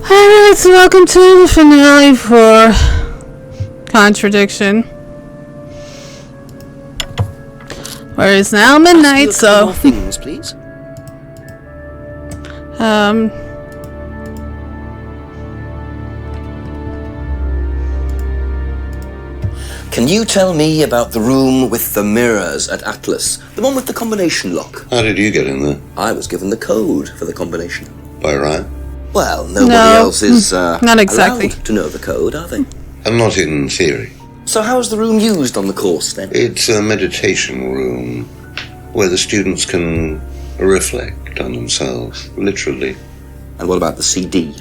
Alright, so welcome to the finale for Contradiction. Where it's now midnight, so... things, please. Can you tell me about the room with the mirrors at Atlas? The one with the combination lock? How did you get in there? I was given the code for the combination. By Ryan? Well, nobody else is not exactly allowed to know the code, are they? And not in theory. So how's the room used on the course, then? It's a meditation room where the students can reflect on themselves, literally. And what about the CD?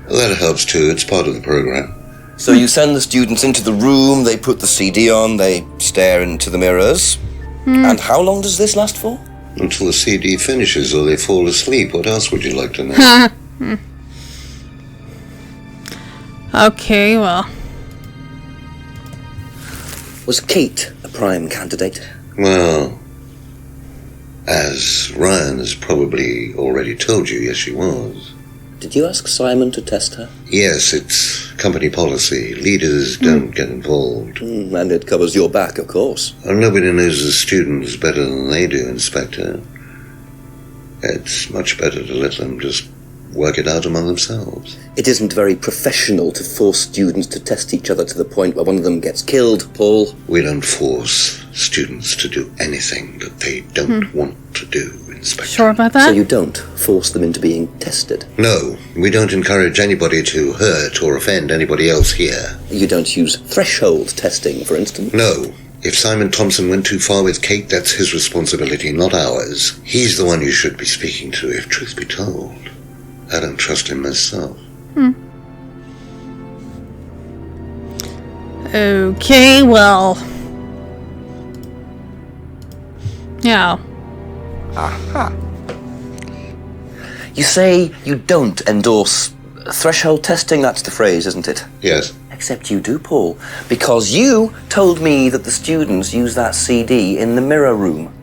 That helps too, it's part of the program. So you send the students into the room, they put the CD on, they stare into the mirrors. And how long does this last for? Until the CD finishes or they fall asleep. What else would you like to know? Okay, well... Was Kate a prime candidate? Well, as Ryan has probably already told you, yes, she was. Did you ask Simon to test her? Yes, it's company policy. Leaders don't get involved. And it covers your back, of course. Well, nobody knows the students better than they do, Inspector. It's much better to let them just work it out among themselves. It isn't very professional to force students to test each other to the point where one of them gets killed, Paul. We don't force students to do anything that they don't want to do, Inspector. Sure about that? So you don't force them into being tested? No, we don't encourage anybody to hurt or offend anybody else here. You don't use threshold testing, for instance? No. If Simon Thompson went too far with Kate, that's his responsibility, not ours. He's the one you should be speaking to, if truth be told. I don't trust him myself. Okay, well... Yeah. Aha. You say you don't endorse threshold testing, that's the phrase, isn't it? Yes. Except you do, Paul, because you told me that the students use that CD in the mirror room.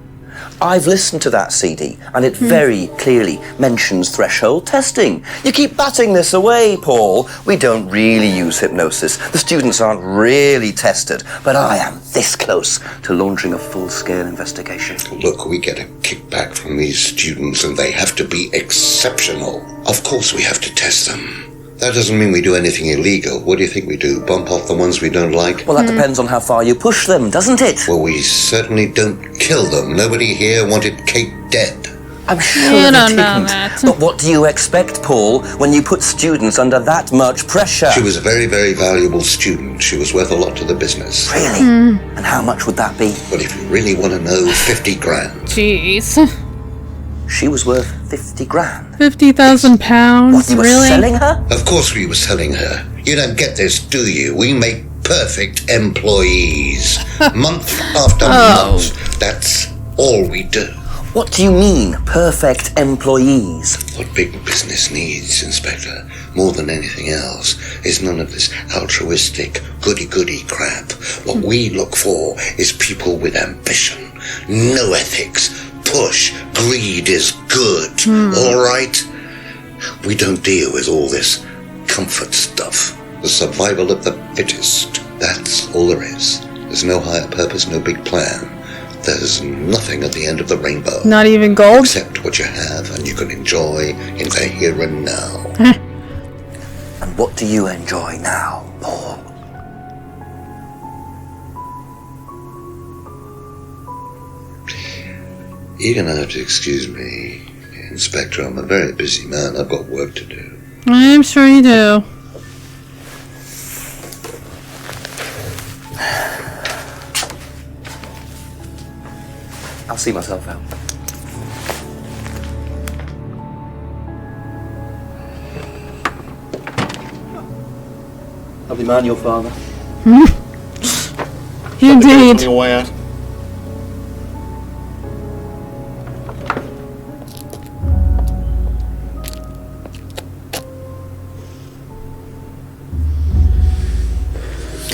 I've listened to that CD, and it very clearly mentions threshold testing. You keep batting this away, Paul. We don't really use hypnosis. The students aren't really tested, but I am this close to launching a full-scale investigation. Look, we get a kickback from these students, and they have to be exceptional. Of course we have to test them. That doesn't mean we do anything illegal. What do you think we do? Bump off the ones we don't like? Well, that depends on how far you push them, doesn't it? Well, we certainly don't kill them. Nobody here wanted Kate dead. I'm sure You they don't know didn't. that. But what do you expect, Paul, when you put students under that much pressure? She was a very, very valuable student. She was worth a lot to the business. Really? And how much would that be? But if you really want to know, 50 grand. Jeez. She was worth 50 grand. 50,000 pounds? What, you were really? selling her? Of course we were selling her. You don't get this, do you? We make perfect employees. Month after month. That's all we do. What do you mean, perfect employees? What big business needs, Inspector, more than anything else, is none of this altruistic, goody-goody crap. What we look for is people with ambition, no ethics. Push, greed is good, all right? We don't deal with all this comfort stuff. The survival of the fittest, that's all there is. There's no higher purpose, no big plan. There's nothing at the end of the rainbow. Not even gold? Except what you have and you can enjoy in the here and now. And what do you enjoy now, Paul? You're gonna have to excuse me, Inspector. I'm a very busy man. I've got work to do. I'm sure you do. I'll see myself out. Lovely man, your father. Indeed. On your way out.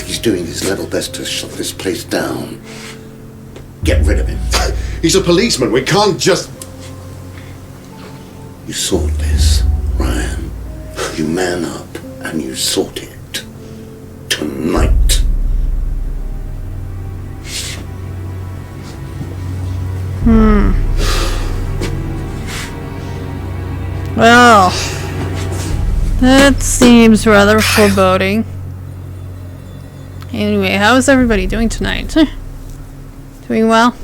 He's doing his level best to shut this place down. Get rid of him. He's a policeman. We can't just... You sought this, Ryan. You man up and you sort it. Tonight. Well, that seems rather foreboding. Anyway, how is everybody doing tonight? Doing well?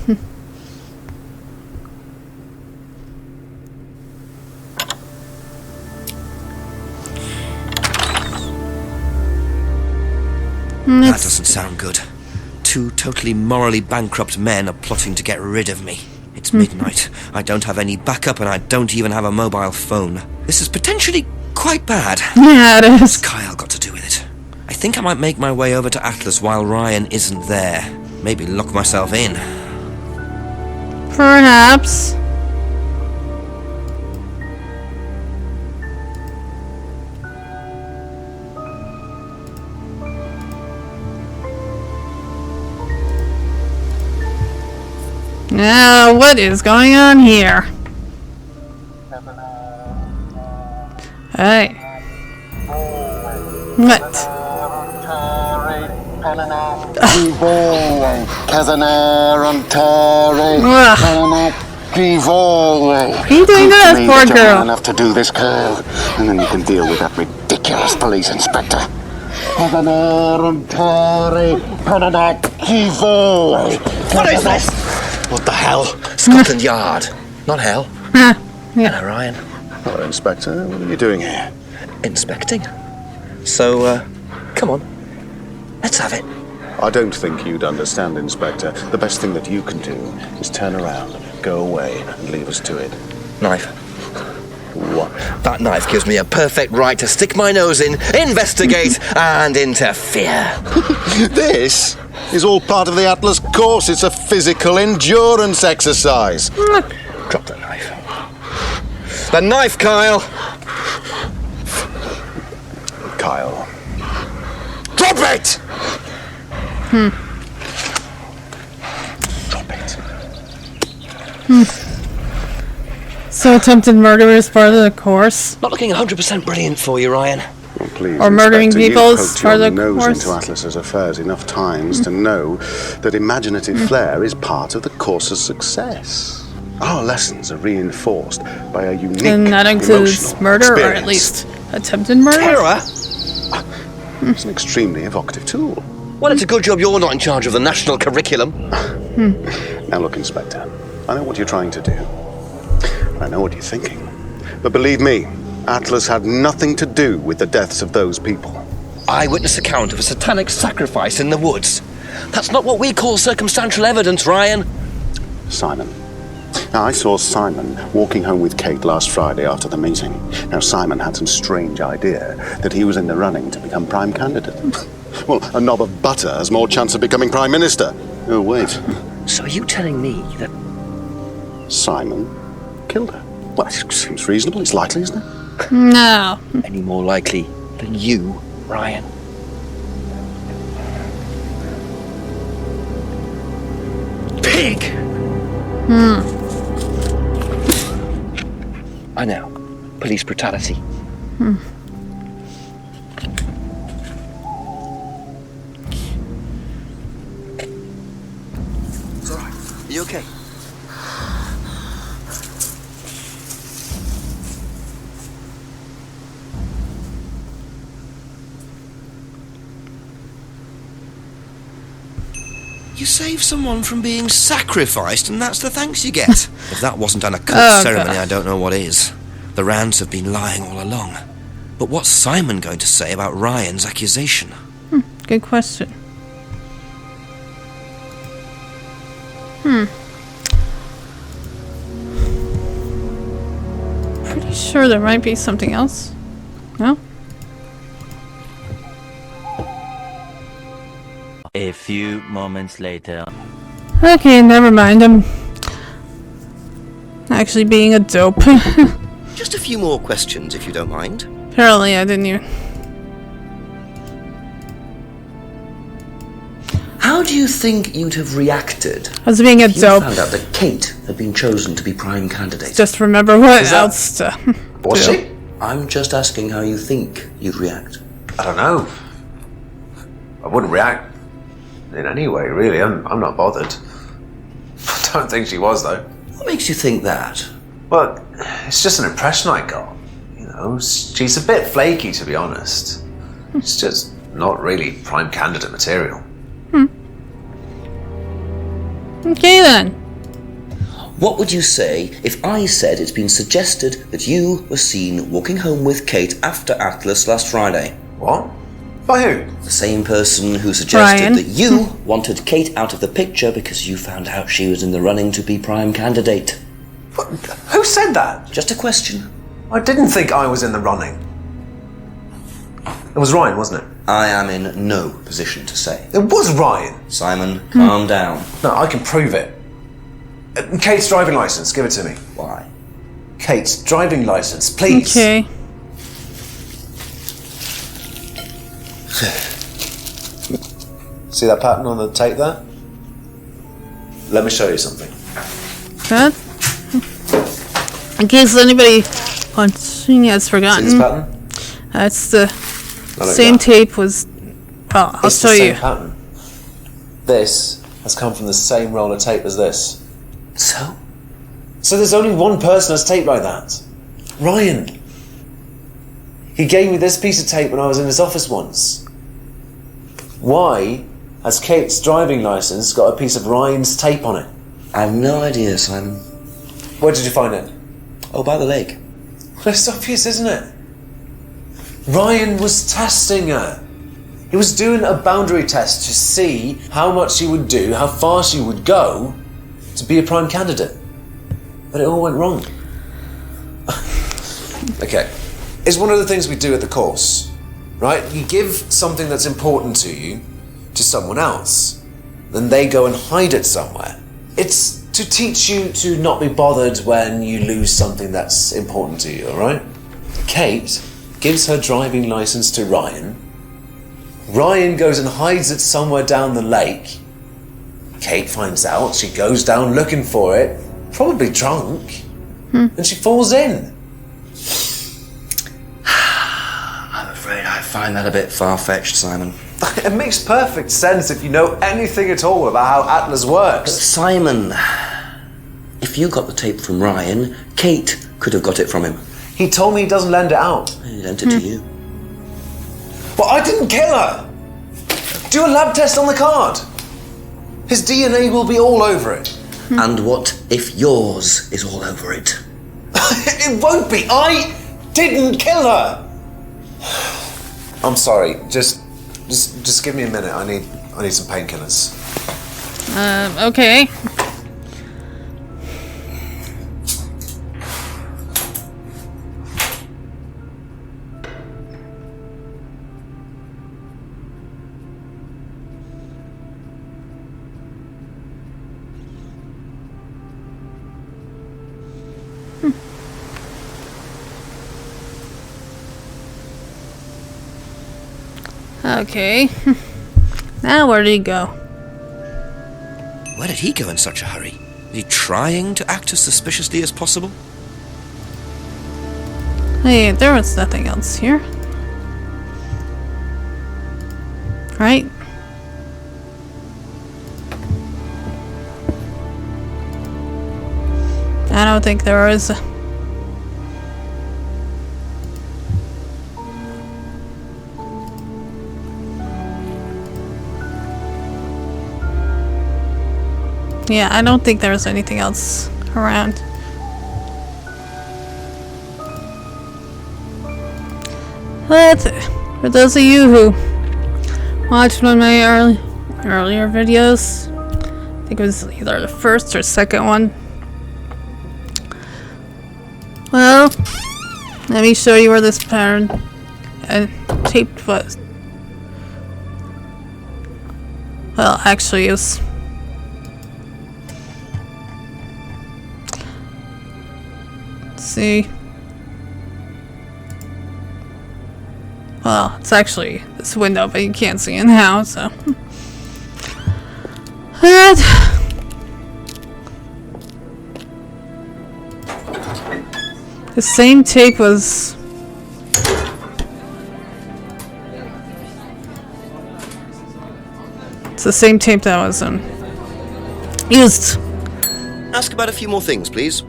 That doesn't sound good. Two totally morally bankrupt men are plotting to get rid of me. It's midnight. I don't have any backup and I don't even have a mobile phone. This is potentially quite bad. Yeah, it What's is. Kyle got to do with it? I think I might make my way over to Atlas while Ryan isn't there. Maybe lock myself in. Perhaps. Now, what is going on here? Hey. What? Are you doing that, poor girl? Enough to do this, Kyle, and then you can deal with that ridiculous police inspector. What is this? What the hell? Scotland Yard. Not hell. Yeah. Hello, Ryan. Hello, Inspector. What are you doing here? Inspecting. So, come on. Let's have it. I don't think you'd understand, Inspector. The best thing that you can do is turn around, go away, and leave us to it. Knife. What? That knife gives me a perfect right to stick my nose in, investigate, and interfere. This is all part of the Atlas course. It's a physical endurance exercise. Drop the knife. The knife, Kyle! Kyle. Drop it! Drop it. So attempted murder is part of the course? Not looking 100% brilliant for you, Ryan. Well, please, Or murdering Inspector, people you've is poked part of your the nose course? into Atlas's affairs enough times to know that imaginative flair is part of the course's success. Our lessons are reinforced by a unique And that includes emotional murder, or at experience. least attempted murder? Terror? It's an extremely evocative tool. Well, it's a good job you're not in charge of the national curriculum. Now look, Inspector, I know what you're trying to do. I know what you're thinking. But believe me, Atlas had nothing to do with the deaths of those people. Eyewitness account of a satanic sacrifice in the woods. That's not what we call circumstantial evidence, Ryan. Simon. Now, I saw Simon walking home with Kate last Friday after the meeting. Now, Simon had some strange idea that he was in the running to become prime candidate. Well, a knob of butter has more chance of becoming prime minister. Oh, wait. So are you telling me that... Simon killed her. Well, it seems reasonable. It's likely, isn't it? No. any more likely than you, Ryan? Pig! I know. Police brutality. It's all right. Are you okay? You save someone from being sacrificed, and that's the thanks you get. If that wasn't an occult ceremony, I don't know what is. The Rands have been lying all along. But what's Simon going to say about Ryan's accusation? Good question. Pretty sure there might be something else. No? A few moments later. Okay, never mind. I'm actually being a dope. Just a few more questions, if you don't mind. Apparently, I didn't even. How do you think you'd have reacted I was being a if you dope. found out that Kate had been chosen to be prime candidate? Just remember what Is that- else to Was do. she? I'm just asking how you think you'd react. I don't know. I wouldn't react in any way, really. I'm not bothered. I don't think she was, though. What makes you think that? Well, it's just an impression I got. You know, she's a bit flaky, to be honest. She's just not really prime candidate material. Okay then. What would you say if I said it's been suggested that you were seen walking home with Kate after Atlas last Friday? What? By who? The same person who suggested Ryan. that you wanted Kate out of the picture because you found out she was in the running to be prime candidate. What? Who said that? Just a question. I didn't think I was in the running. It was Ryan, wasn't it? I am in no position to say. It was Ryan. Simon, calm down. No, I can prove it. Kate's driving license, give it to me. Why? Kate's driving license, please. Okay. See that pattern on the tape there? Let me show you something. Good. In case anybody has See this forgotten, pattern? that's the Not like same that. tape was. Oh, I'll It's show the same you. pattern. This has come from the same roll of tape as this. So? So there's only one person that's taped like that. Ryan. He gave me this piece of tape when I was in his office once. Why has Kate's driving license got a piece of Ryan's tape on it? I have no idea, Simon. Where did you find it? Oh, by the lake. Well, it's obvious, isn't it? Ryan was testing her. He was doing a boundary test to see how much she would do, how far she would go to be a prime candidate. But it all went wrong. Okay. It's one of the things we do at the course, right? You give something that's important to you to someone else, then they go and hide it somewhere. It's to teach you to not be bothered when you lose something that's important to you, alright? Kate gives her driving license to Ryan. Ryan goes and hides it somewhere down the lake. Kate finds out, she goes down looking for it, probably drunk, and she falls in. I'm afraid I find that a bit far-fetched, Simon. It makes perfect sense if you know anything at all about how Atlas works. Simon, if you got the tape from Ryan, Kate could have got it from him. He told me he doesn't lend it out. He lent it to you. But I didn't kill her! Do a lab test on the card. His DNA will be all over it. And what if yours is all over it? It won't be. I didn't kill her. I'm sorry. Just give me a minute. I need some painkillers. Okay. Okay. Now where did he go? Where did he go in such a hurry? Is he trying to act as suspiciously as possible? Hey, there was nothing else here. Right? I don't think there is. Yeah, I don't think there's anything else around. But for those of you who watched one of my earlier videos, I think it was either the first or second one. Well, let me show you where this pattern taped was. Well, actually, it was. See, well, it's actually this window, but you can't see it now, so. But the same tape was It's the same tape that was used. Ask about a few more things, please.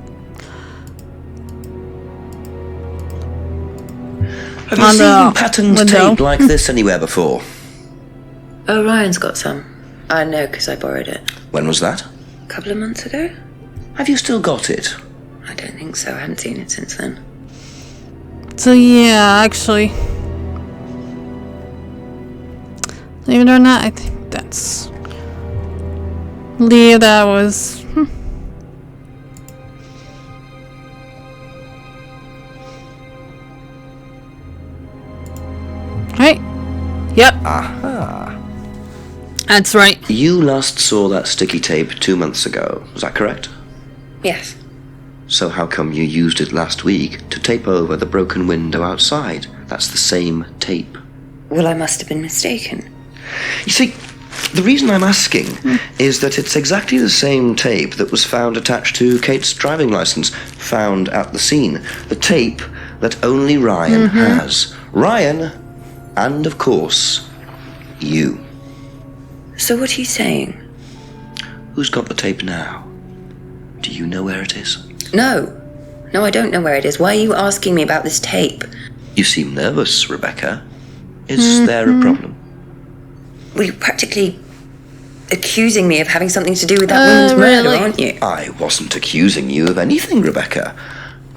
Have you On the seen patterned window. tape like this anywhere before? Oh, Ryan's got some. I know, because I borrowed it. When was that? A couple of months ago? Have you still got it? I don't think so. I haven't seen it since then. So yeah, actually, believe it or not, I think that's Leah. That was. Right. Yep. Aha. That's right. You last saw that sticky tape 2 months ago, was that correct? Yes. So how come you used it last week to tape over the broken window outside? That's the same tape. Well, I must have been mistaken. You see, the reason I'm asking is that it's exactly the same tape that was found attached to Kate's driving license, found at the scene. The tape that only Ryan has. Ryan, and of course, you. So what are you saying? Who's got the tape now? Do you know where it is? No. No, I don't know where it is. Why are you asking me about this tape? You seem nervous, Rebecca. Is there a problem? Well, you're practically accusing me of having something to do with that woman's murder, really? aren't you? I wasn't accusing you of anything, Rebecca.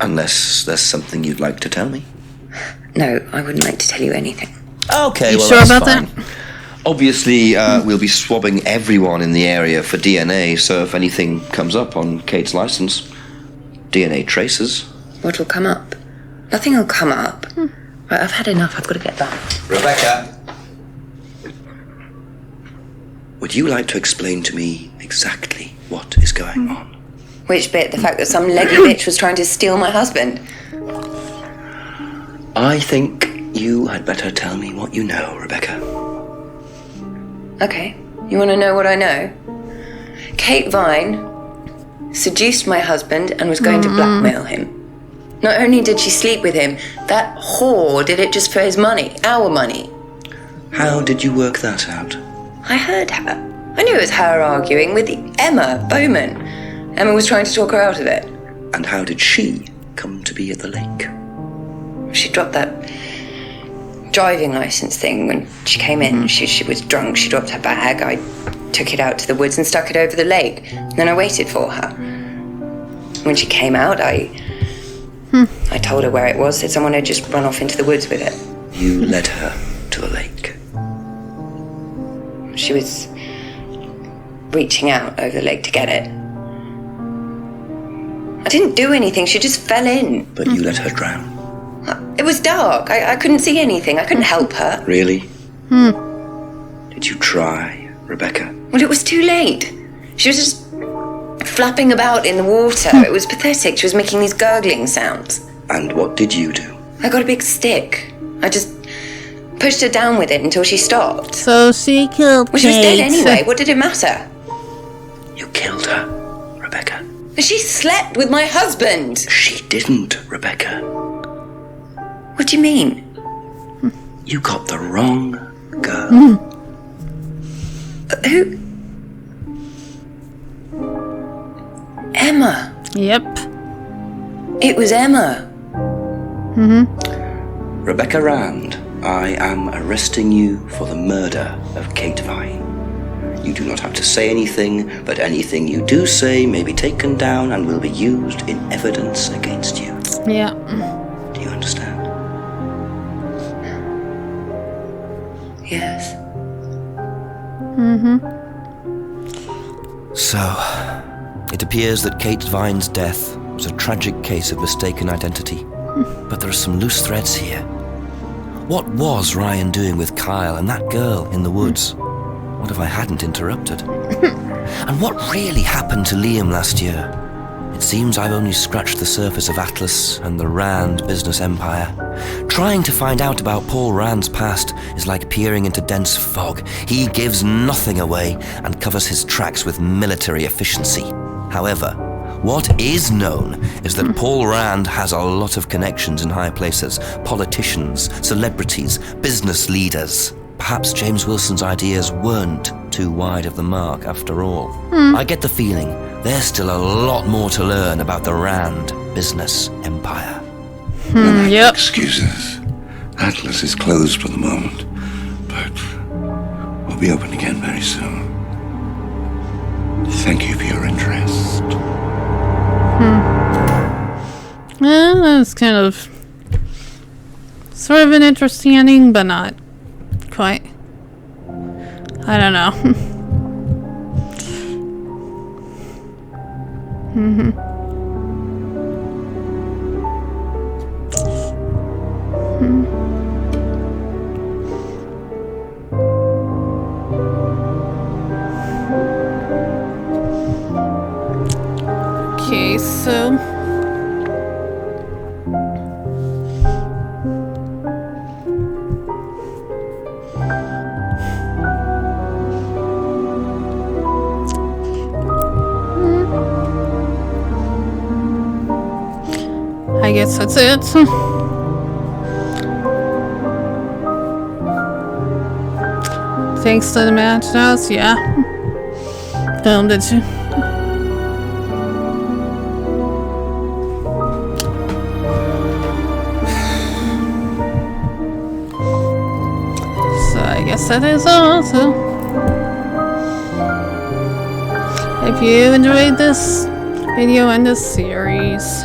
Unless there's something you'd like to tell me. No, I wouldn't like to tell you anything. Okay, You well, sure that's about fine. that? Obviously, we'll be swabbing everyone in the area for DNA, so if anything comes up on Kate's license, DNA traces. What will come up? Nothing will come up. Right, I've had enough. I've got to get back. Rebecca! Would you like to explain to me exactly what is going on? Which bit? The fact that some leggy bitch was trying to steal my husband? I think you had better tell me what you know, Rebecca. Okay. You want to know what I know? Kate Vine seduced my husband and was going to blackmail him. Not only did she sleep with him, that whore did it just for his money, our money. How did you work that out? I heard her. I knew it was her arguing with Emma Bowman. Emma was trying to talk her out of it. And how did she come to be at the lake? She dropped that driving license thing when she came in. She was drunk. She dropped her bag. I took it out to the woods and stuck it over the lake. Then I waited for her. When she came out, I told her where it was, said someone had just run off into the woods with it. You led her to the lake. She was reaching out over the lake to get it. I didn't do anything. She just fell in. But you let her drown. It was dark. I couldn't see anything. I couldn't help her. Really? Did you try, Rebecca? Well, it was too late. She was just flapping about in the water. It was pathetic. She was making these gurgling sounds. And what did you do? I got a big stick. I just pushed her down with it until she stopped. So she killed Well, she was dead Kate. anyway. What did it matter? You killed her, Rebecca. She slept with my husband. She didn't, Rebecca. What do you mean? You got the wrong girl. Who? Emma. Yep. It was Emma. Rebecca Rand, I am arresting you for the murder of Kate Vine. You do not have to say anything, but anything you do say may be taken down and will be used in evidence against you. Yeah. Do you understand? Yes. So, it appears that Kate Vine's death was a tragic case of mistaken identity. But there are some loose threads here. What was Ryan doing with Kyle and that girl in the woods? What if I hadn't interrupted? And what really happened to Liam last year? It seems I've only scratched the surface of Atlas and the Rand business empire. Trying to find out about Paul Rand's past is like peering into dense fog. He gives nothing away and covers his tracks with military efficiency. However, what is known is that Paul Rand has a lot of connections in high places, politicians, celebrities, business leaders. perhaps James Wilson's ideas weren't too wide of the mark after all. I get the feeling there's still a lot more to learn about the Rand business empire. Yep. Excuses. Atlas is closed for the moment, but we'll be open again very soon. Thank you for your interest. Well, that's kind of sort of an interesting ending, but not quite. I don't know. Okay, so I guess that's it. Thanks to the match house, yeah. Filmed it too. So I guess that is all. So if you enjoyed this video and this series,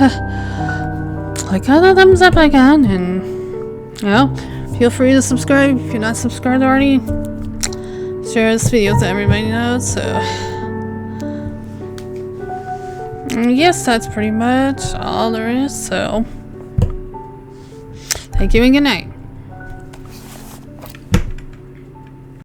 click on the thumbs up icon, and you know, feel free to subscribe if you're not subscribed already. Share this video with everybody knows. So yes, that's pretty much all there is. So thank you and good night.